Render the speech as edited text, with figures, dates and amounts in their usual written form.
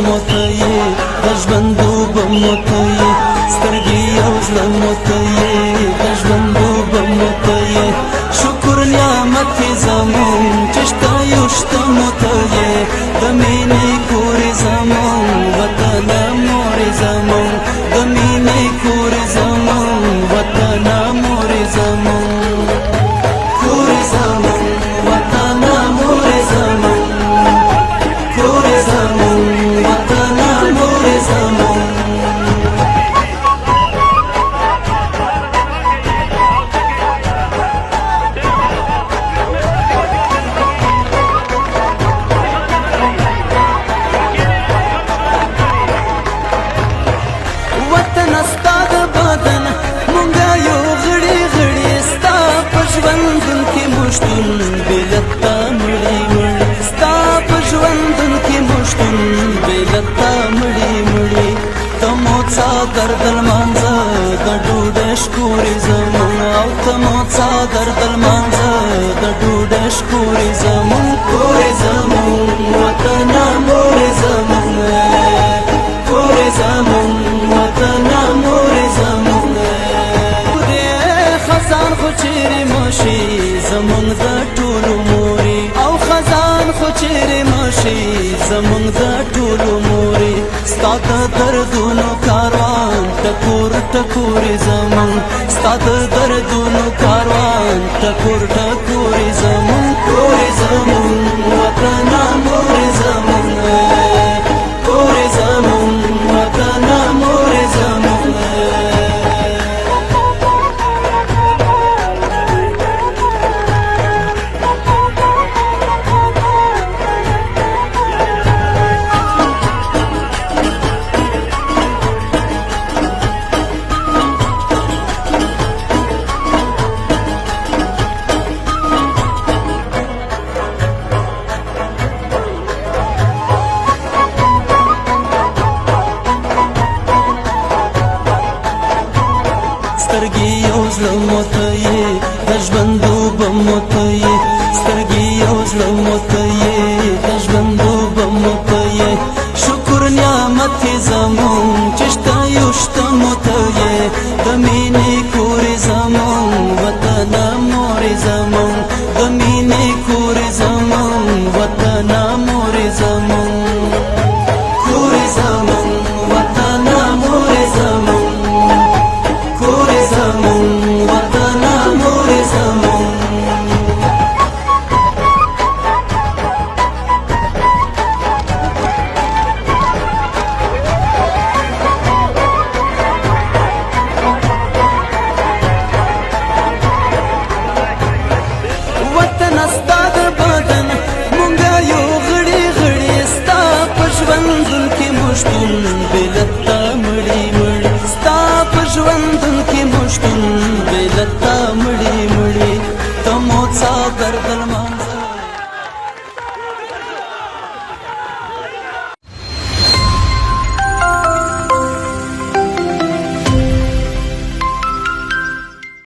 مو ته یې د ژوند اوبه مو ته یې سترګې او زړه مو ته یې د ژوند اوبه مو ته یې شکر نعمت یې زمون چې شته یو شته مو ته یې د مینې کور یې زمون وطنه مور یې زمون د مینې کور یې زمون وطنه مور یې زمون کور یې زمون وطنه مور یې زمون کور یې زمون وطنه مور یې زمون وطن ستا د بدن مونږه یو غړي غړي ستا په ژوندون کې موشتون بېلتا مړی مړی ستا په ژوندون کې موشتون بېلتا مړی مړی ته مو څادر د لمانځه د ډوډۍ شکورې زمون او ته مو څادر د لمانځه د ډوډۍ شکورې زمون کورې زمون وطنه مورې زمون کورې زمون وطنه مورې زمون خزان خو چیرې مشي زمونږ د ټولو مورې او خزان خو چیرې مشي زمونږ د ټولو مورې ستا د دردونو کاروان ټکور ټکورې زمون ستا د دردونو کاروان ټکور ټکورې زمون کورې زمون وطنه مورې زمون کورې زمون وطنه مورې زمون سترګې یو زړه مو ته